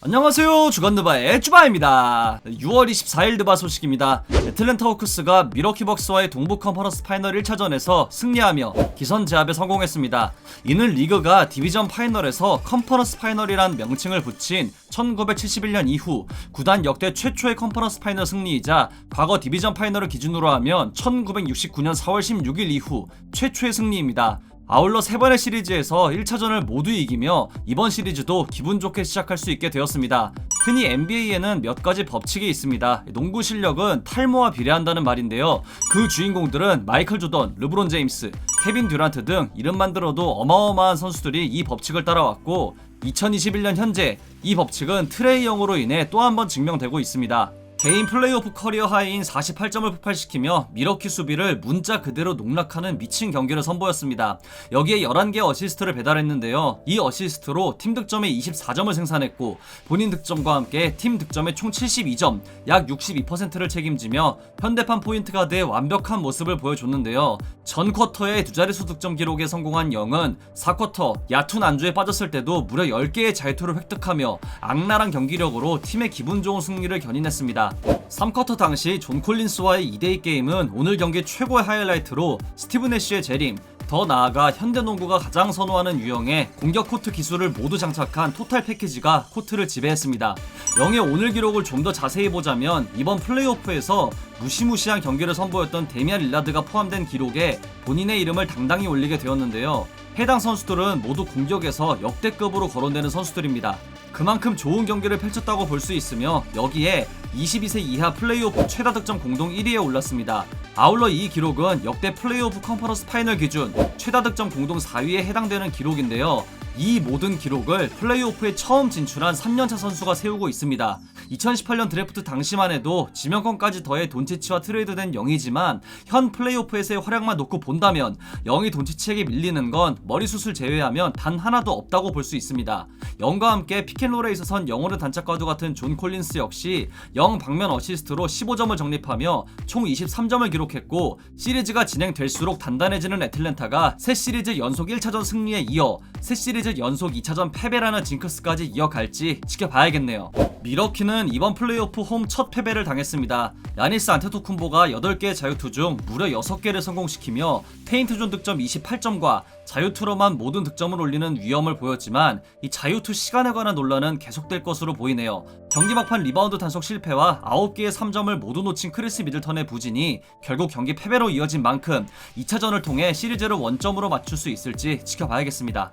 안녕하세요, 주간느바의 쭈바입니다. 6월 24일 느바 소식입니다. 애틀랜타 호크스가 밀워키 벅스와의 동부 컨퍼런스 파이널 1차전에서 승리하며 기선 제압에 성공했습니다. 이는 리그가 디비전 파이널에서 컨퍼런스 파이널이란 명칭을 붙인 1971년 이후 구단 역대 최초의 컨퍼런스 파이널 승리이자 과거 디비전 파이널을 기준으로 하면 1969년 4월 16일 이후 최초의 승리입니다. 아울러 3번의 시리즈에서 1차전을 모두 이기며 이번 시리즈도 기분 좋게 시작할 수 있게 되었습니다. 흔히 NBA에는 몇 가지 법칙이 있습니다. 농구 실력은 탈모와 비례한다는 말인데요. 그 주인공들은 마이클 조던, 르브론 제임스, 케빈 듀란트 등 이름만 들어도 어마어마한 선수들이 이 법칙을 따라왔고 2021년 현재 이 법칙은 트레이 영으로 인해 또 한 번 증명되고 있습니다. 개인 플레이오프 커리어 하이인 48점을 폭발시키며 밀워키 수비를 문자 그대로 농락하는 미친 경기를 선보였습니다. 여기에 11개의 어시스트를 배달했는데요. 이 어시스트로 팀 득점에 24점을 생산했고 본인 득점과 함께 팀 득점의 총 72점, 약 62%를 책임지며 현대판 포인트 가드의 완벽한 모습을 보여줬는데요. 전 쿼터의 두 자릿수 득점 기록에 성공한 영은 4쿼터 야투 난조에 빠졌을 때도 무려 10개의 자유투를 획득하며 악랄한 경기력으로 팀의 기분 좋은 승리를 견인했습니다. 3쿼터 당시 존 콜린스와의 2대2 게임은 오늘 경기 최고의 하이라이트로 스티브 내쉬의 재림, 더 나아가 현대농구가 가장 선호하는 유형의 공격 코트 기술을 모두 장착한 토탈 패키지가 코트를 지배했습니다. 영의 오늘 기록을 좀 더 자세히 보자면 이번 플레이오프에서 무시무시한 경기를 선보였던 데미안 릴라드가 포함된 기록에 본인의 이름을 당당히 올리게 되었는데요. 해당 선수들은 모두 공격에서 역대급으로 거론되는 선수들입니다. 그만큼 좋은 경기를 펼쳤다고 볼 수 있으며 여기에 22세 이하 플레이오프 최다 득점 공동 1위에 올랐습니다. 아울러 이 기록은 역대 플레이오프 컨퍼런스 파이널 기준 최다 득점 공동 4위에 해당되는 기록인데요. 이 모든 기록을 플레이오프에 처음 진출한 3년차 선수가 세우고 있습니다. 2018년 드래프트 당시만 해도 지명권까지 더해 돈치치와 트레이드된 영이지만 현 플레이오프에서의 활약만 놓고 본다면 영이 돈치치에게 밀리는 건 머리숱을 제외하면 단 하나도 없다고 볼 수 있습니다. 영과 함께 피켄롤에 있어선 영어를 단짝과도 같은 존 콜린스 역시 영 방면 어시스트로 15점을 적립하며 총 23점을 기록했고 시리즈가 진행될수록 단단해지는 애틀랜타가 새 시리즈 연속 1차전 승리에 이어 새 시리즈 연속 2차전 패배라는 징크스까지 이어갈지 지켜봐야겠네요. 밀워키는 이번 플레이오프 홈 첫 패배를 당했습니다. 야니스 안테토쿤보가 8개의 자유투 중 무려 6개를 성공시키며 페인트존 득점 28점과 자유투로만 모든 득점을 올리는 위험을 보였지만 이 자유투 시간에 관한 논란은 계속될 것으로 보이네요. 경기 막판 리바운드 단속 실패와 9개의 3점을 모두 놓친 크리스 미들턴의 부진이 결국 경기 패배로 이어진 만큼 2차전을 통해 시리즈를 원점으로 맞출 수 있을지 지켜봐야겠습니다.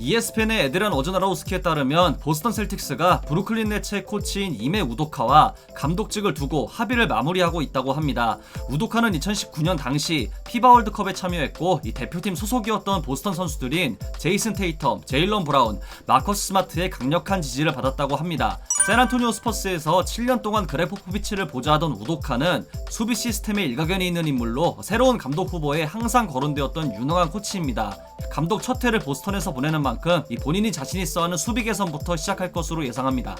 ESPN의 에드리안 워즈나로우스키에 따르면 보스턴 셀틱스가 브루클린 네츠의 코치인 이메 우도카와 감독직을 두고 합의를 마무리하고 있다고 합니다. 우도카는 2019년 당시 피바 월드컵에 참여했고 이 대표팀 소속이었던 보스턴 선수들인 제이슨 테이텀, 제일런 브라운, 마커스 스마트의 강력한 지지를 받았다고 합니다. 샌안토니오 스퍼스에서 7년 동안 그레 포포비치를 보좌하던 우도카는 수비 시스템에 일가견이 있는 인물로 새로운 감독 후보에 항상 거론되었던 유능한 코치입니다. 감독 첫 해를 보스턴에서 보내는 만큼 이 본인이 자신 있어 하는 수비 개선부터 시작할 것으로 예상합니다.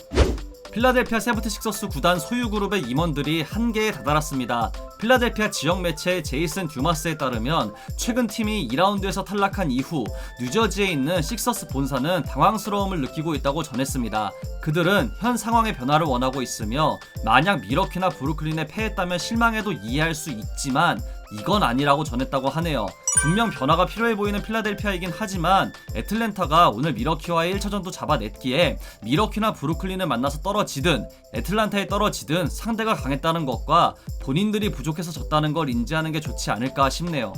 필라델피아 세븐티식서스 구단 소유 그룹의 임원들이 한계에 다다랐습니다. 필라델피아 지역 매체 제이슨 듀마스에 따르면 최근 팀이 2라운드에서 탈락한 이후 뉴저지에 있는 식서스 본사는 당황스러움을 느끼고 있다고 전했습니다. 그들은 현 상황의 변화를 원하고 있으며 만약 밀워키나 브루클린에 패했다면 실망해도 이해할 수 있지만 이건 아니라고 전했다고 하네요. 분명 변화가 필요해 보이는 필라델피아이긴 하지만 애틀랜타가 오늘 밀워키와의 1차전도 잡아냈기에 밀워키나 브루클린을 만나서 떨어지든 애틀랜타에 떨어지든 상대가 강했다는 것과 본인들이 부족해서 졌다는 걸 인지하는 게 좋지 않을까 싶네요.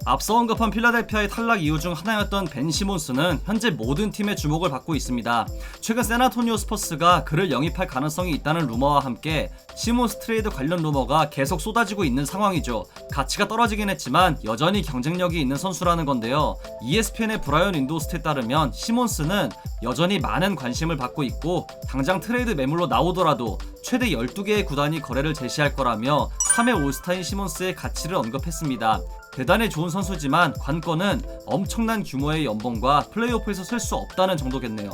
앞서 언급한 필라델피아의 탈락 이유 중 하나였던 벤 시몬스는 현재 모든 팀의 주목을 받고 있습니다. 최근 샌안토니오 스퍼스가 그를 영입할 가능성이 있다는 루머와 함께 시몬스 트레이드 관련 루머가 계속 쏟아지고 있는 상황이죠. 가치가 떨어지긴 했지만 여전히 경쟁력이 있는 선수라는 건데요. ESPN의 브라이언 윈도우스트에 따르면 시몬스는 여전히 많은 관심을 받고 있고 당장 트레이드 매물로 나오더라도 최대 12개의 구단이 거래를 제시할 거라며 3회 올스타인 시몬스의 가치를 언급했습니다. 대단히 좋은 선수지만 관건은 엄청난 규모의 연봉과 플레이오프에서 쓸 수 없다는 정도겠네요.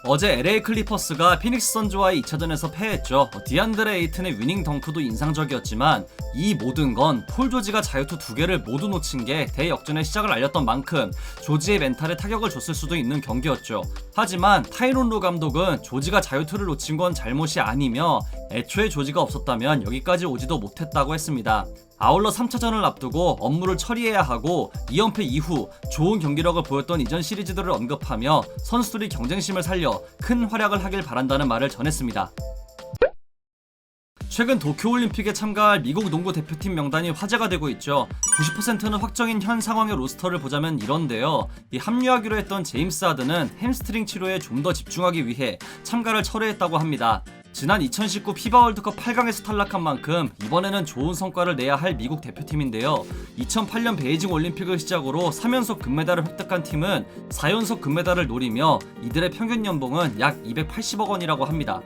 어제 LA 클리퍼스가 피닉스 선즈와의 2차전에서 패했죠. 디안드레 에이튼의 위닝 덩크도 인상적이었지만 이 모든 건 폴 조지가 자유투 2개를 모두 놓친 게 대역전의 시작을 알렸던 만큼 조지의 멘탈에 타격을 줬을 수도 있는 경기였죠. 하지만 타이론 루 감독은 조지가 자유투를 놓친 건 잘못이 아니며 애초에 조지가 없었다면 여기까지 오지도 못했다고 했습니다. 아울러 3차전을 앞두고 업무를 처리해야 하고 2연패 이후 좋은 경기력을 보였던 이전 시리즈들을 언급하며 선수들이 경쟁심을 살려 큰 활약을 하길 바란다는 말을 전했습니다. 최근 도쿄올림픽에 참가할 미국 농구 대표팀 명단이 화제가 되고 있죠. 90%는 확정인 현 상황의 로스터를 보자면 이런데요. 합류하기로 했던 제임스 하든은 햄스트링 치료에 좀 더 집중하기 위해 참가를 철회했다고 합니다. 지난 2019 피바 월드컵 8강에서 탈락한 만큼 이번에는 좋은 성과를 내야 할 미국 대표팀인데요. 2008년 베이징 올림픽을 시작으로 3연속 금메달을 획득한 팀은 4연속 금메달을 노리며 이들의 평균 연봉은 약 280억 원이라고 합니다.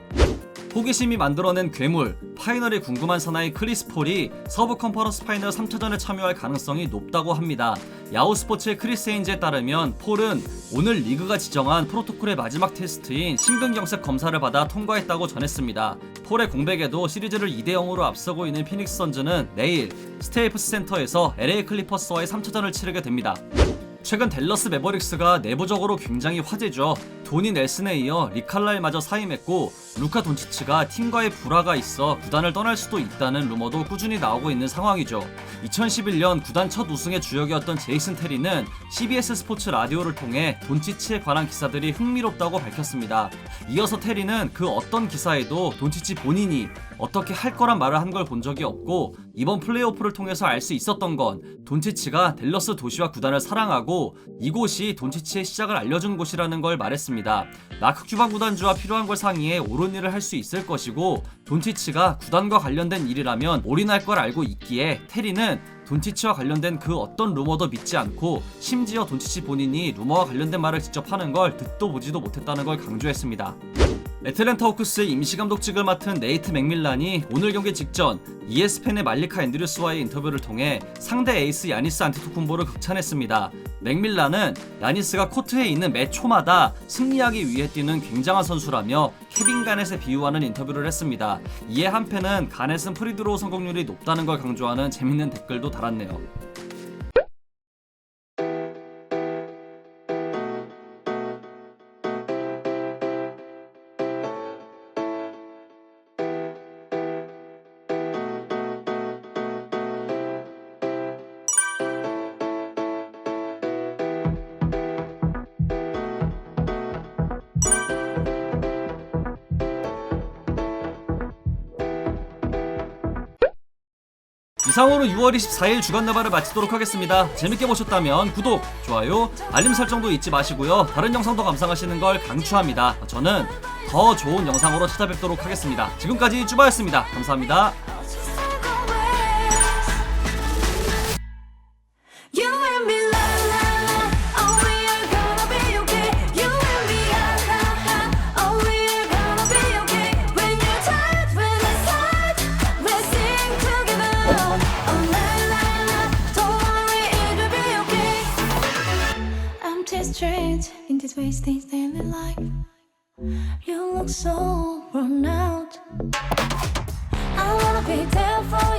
호기심이 만들어낸 괴물, 파이널이 궁금한 사나이 크리스 폴이 서부 컨퍼런스 파이널 3차전에 참여할 가능성이 높다고 합니다. 야후 스포츠의 크리스 헤인즈에 따르면 폴은 오늘 리그가 지정한 프로토콜의 마지막 테스트인 심근경색 검사를 받아 통과했다고 전했습니다. 폴의 공백에도 시리즈를 2대0으로 앞서고 있는 피닉스 선즈는 내일 스테이플스 센터에서 LA 클리퍼스와의 3차전을 치르게 됩니다. 최근 댈러스 매버릭스가 내부적으로 굉장히 화제죠. 도니 넬슨에 이어 릭 칼라일마저 사임했고 루카 돈치치가 팀과의 불화가 있어 구단을 떠날 수도 있다는 루머도 꾸준히 나오고 있는 상황이죠. 2011년 구단 첫 우승의 주역이었던 제이슨 테리는 CBS 스포츠 라디오를 통해 돈치치에 관한 기사들이 흥미롭다고 밝혔습니다. 이어서 테리는 그 어떤 기사에도 돈치치 본인이 어떻게 할 거란 말을 한 걸 본 적이 없고 이번 플레이오프를 통해서 알 수 있었던 건 돈치치가 댈러스 도시와 구단을 사랑하고 이곳이 돈치치의 시작을 알려준 곳이라는 걸 말했습니다. 라크 큐반 구단주와 필요한 걸 상의해 옳은 일을 할 수 있을 것이고 돈치치가 구단과 관련된 일이라면 올인할 걸 알고 있기에 테리는 돈치치와 관련된 그 어떤 루머도 믿지 않고 심지어 돈치치 본인이 루머와 관련된 말을 직접 하는 걸 듣도 보지도 못했다는 걸 강조했습니다. 애틀랜타 호크스의 임시감독직을 맡은 네이트 맥밀란이 오늘 경기 직전 ESPN의 말리카 앤드류스와의 인터뷰를 통해 상대 에이스 야니스 안테토쿤보를 극찬했습니다. 맥밀란은 야니스가 코트에 있는 매 초마다 승리하기 위해 뛰는 굉장한 선수라며 케빈 가넷에 비유하는 인터뷰를 했습니다. 이에 한팬은 가넷은 프리드로우 성공률이 높다는 걸 강조하는 재밌는 댓글도 달았네요. 이상으로 6월 24일 주간나발을 마치도록 하겠습니다. 재밌게 보셨다면 구독, 좋아요, 알림 설정도 잊지 마시고요. 다른 영상도 감상하시는 걸 강추합니다. 저는 더 좋은 영상으로 찾아뵙도록 하겠습니다. 지금까지 쭈바였습니다. 감사합니다. Strange in this wasting daily life. You look so worn out. I wanna be there for